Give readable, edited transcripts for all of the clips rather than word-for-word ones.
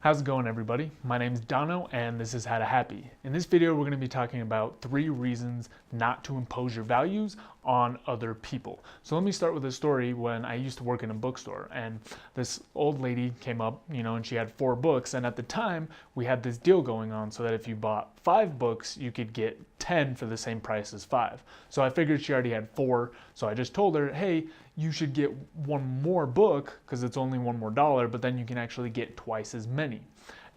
How's it going, everybody? My name's Dono and this is How to Happy. In this video we're going to be talking about 3 reasons not to impose your values on other people. So let me start with a story. When I used to work in a bookstore and this old lady came up, and she had 4 books, and at the time we had this deal going on so that if you bought 5 books you could get 10 for the same price as 5. So I figured she already had 4, so I just told her, hey, you should get one more book because it's only $1 more, but then you can actually get twice as many.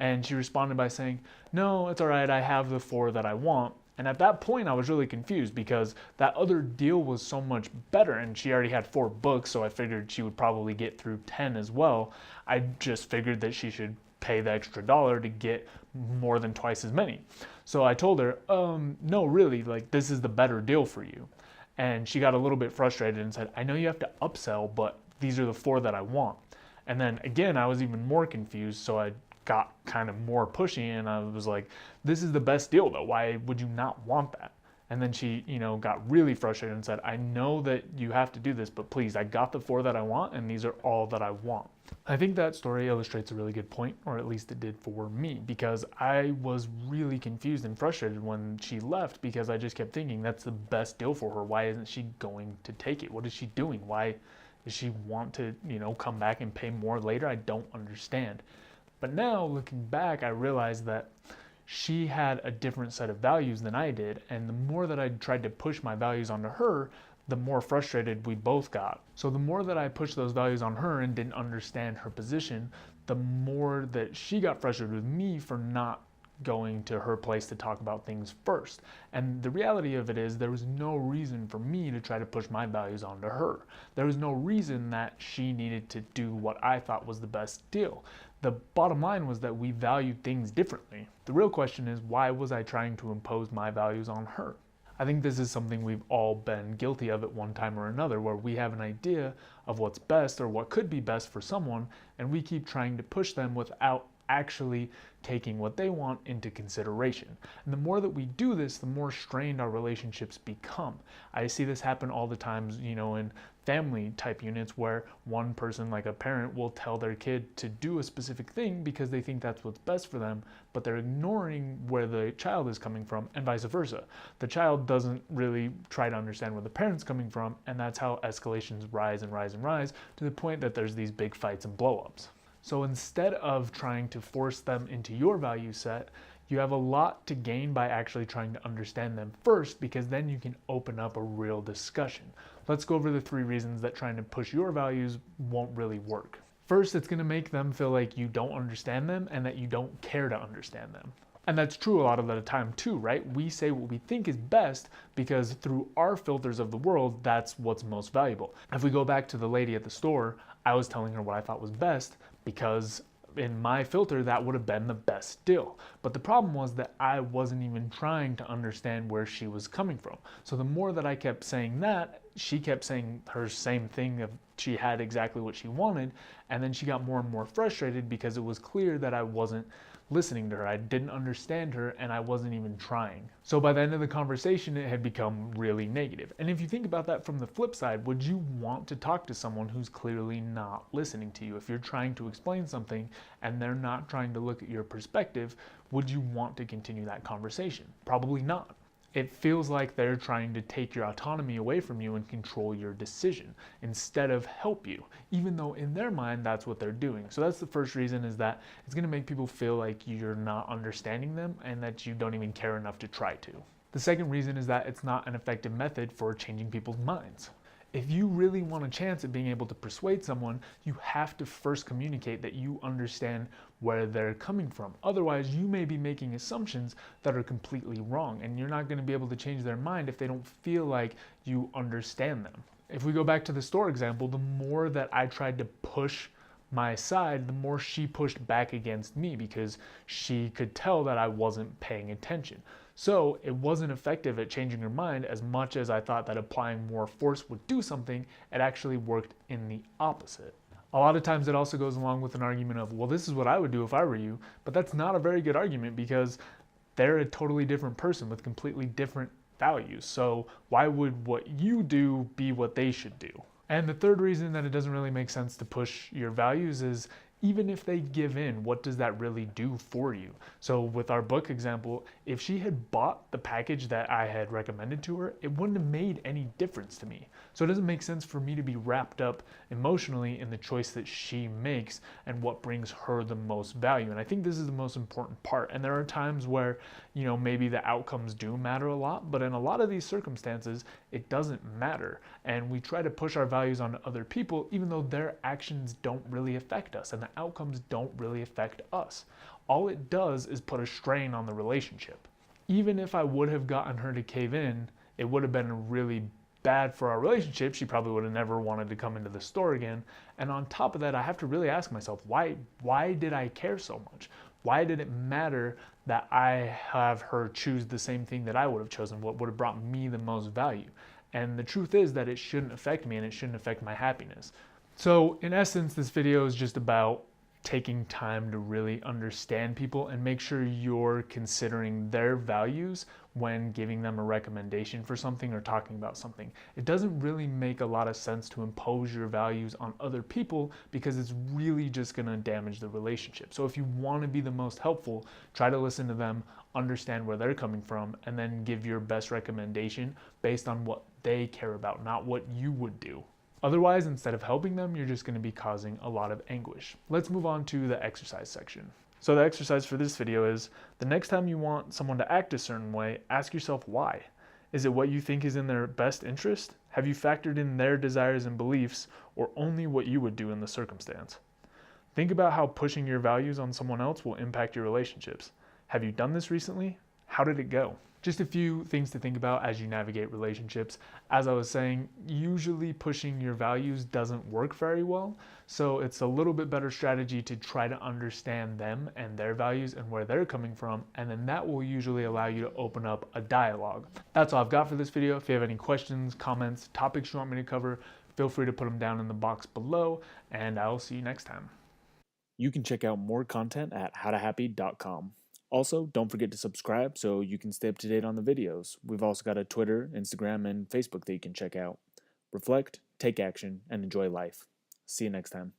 And she responded by saying, no, it's all right, I have the 4 that I want. And at that point I was really confused because that other deal was so much better, and she already had 4 books, so I figured she would probably get through 10 as well. I just figured that she should pay the extra $1 to get more than twice as many. So I told her, no, really, like, this is the better deal for you. And she got a little bit frustrated and said, I know you have to upsell, but these are the 4 that I want. And then again, I was even more confused, so I got kind of more pushy and I was like, this is the best deal though. Why would you not want that? And then she, got really frustrated and said, I know that you have to do this, but please, I got the 4 that I want and these are all that I want. I think that story illustrates a really good point, or at least it did for me, because I was really confused and frustrated when she left because I just kept thinking that's the best deal for her. Why isn't she going to take it? What is she doing? Why does she want to, come back and pay more later? I don't understand. But now looking back, I realized that she had a different set of values than I did, and the more that I tried to push my values onto her, the more frustrated we both got. So the more that I pushed those values on her and didn't understand her position, the more that she got frustrated with me for not going to her place to talk about things first. And the reality of it is there was no reason for me to try to push my values onto her. There was no reason that she needed to do what I thought was the best deal. The bottom line was that we valued things differently. The real question is, why was I trying to impose my values on her? I think this is something we've all been guilty of at one time or another, where we have an idea of what's best or what could be best for someone, and we keep trying to push them without actually taking what they want into consideration. And the more that we do this, the more strained our relationships become. I see this happen all the time, in family type units where one person, like a parent, will tell their kid to do a specific thing because they think that's what's best for them, but they're ignoring where the child is coming from, and vice versa. The child doesn't really try to understand where the parent's coming from, and that's how escalations rise and rise and rise to the point that there's these big fights and blow-ups. So instead of trying to force them into your value set, you have a lot to gain by actually trying to understand them first, because then you can open up a real discussion. Let's go over the 3 reasons that trying to push your values won't really work. First, it's going to make them feel like you don't understand them and that you don't care to understand them. And that's true a lot of the time too, right? We say what we think is best because through our filters of the world, that's what's most valuable. If we go back to the lady at the store, I was telling her what I thought was best because in my filter, that would have been the best deal. But the problem was that I wasn't even trying to understand where she was coming from. So the more that I kept saying that, she kept saying her same thing of she had exactly what she wanted. And then she got more and more frustrated because it was clear that I wasn't listening to her. I didn't understand her and I wasn't even trying. So by the end of the conversation, it had become really negative. And if you think about that from the flip side, would you want to talk to someone who's clearly not listening to you? If you're trying to explain something and they're not trying to look at your perspective, would you want to continue that conversation? Probably not. It feels like they're trying to take your autonomy away from you and control your decision instead of help you, even though in their mind that's what they're doing. So that's the first reason, is that it's going to make people feel like you're not understanding them and that you don't even care enough to try to. The second reason is that it's not an effective method for changing people's minds. If you really want a chance at being able to persuade someone, you have to first communicate that you understand where they're coming from. Otherwise, you may be making assumptions that are completely wrong, and you're not going to be able to change their mind if they don't feel like you understand them. If we go back to the store example, the more that I tried to push my side, the more she pushed back against me because she could tell that I wasn't paying attention. So it wasn't effective at changing her mind. As much as I thought that applying more force would do something, it actually worked in the opposite. A lot of times it also goes along with an argument of, well, this is what I would do if I were you, but that's not a very good argument because they're a totally different person with completely different values. So why would what you do be what they should do? And the third reason that it doesn't really make sense to push your values is even if they give in, what does that really do for you? So with our book example, if she had bought the package that I had recommended to her, it wouldn't have made any difference to me. So it doesn't make sense for me to be wrapped up emotionally in the choice that she makes and what brings her the most value. And I think this is the most important part. And there are times where, maybe the outcomes do matter a lot, but in a lot of these circumstances, it doesn't matter. And we try to push our values on other people, even though their actions don't really affect us and the outcomes don't really affect us. All it does is put a strain on the relationship. Even if I would have gotten her to cave in, it would have been really bad for our relationship. She probably would have never wanted to come into the store again. And on top of that, I have to really ask myself, why did I care so much? Why did it matter that I have her choose the same thing that I would have chosen? What would have brought me the most value? And the truth is that it shouldn't affect me and it shouldn't affect my happiness. So in essence, this video is just about taking time to really understand people and make sure you're considering their values when giving them a recommendation for something or talking about something. It doesn't really make a lot of sense to impose your values on other people because it's really just going to damage the relationship. So if you want to be the most helpful, try to listen to them, understand where they're coming from, and then give your best recommendation based on what they care about, not what you would do. Otherwise, instead of helping them, you're just going to be causing a lot of anguish. Let's move on to the exercise section. So the exercise for this video is, the next time you want someone to act a certain way, ask yourself why. Is it what you think is in their best interest? Have you factored in their desires and beliefs, or only what you would do in the circumstance? Think about how pushing your values on someone else will impact your relationships. Have you done this recently? How did it go? Just a few things to think about as you navigate relationships. As I was saying, usually pushing your values doesn't work very well, so it's a little bit better strategy to try to understand them and their values and where they're coming from, and then that will usually allow you to open up a dialogue. That's all I've got for this video. If you have any questions, comments, topics you want me to cover, feel free to put them down in the box below, and I'll see you next time. You can check out more content at howtohappy.com. Also, don't forget to subscribe so you can stay up to date on the videos. We've also got a Twitter, Instagram, and Facebook that you can check out. Reflect, take action, and enjoy life. See you next time.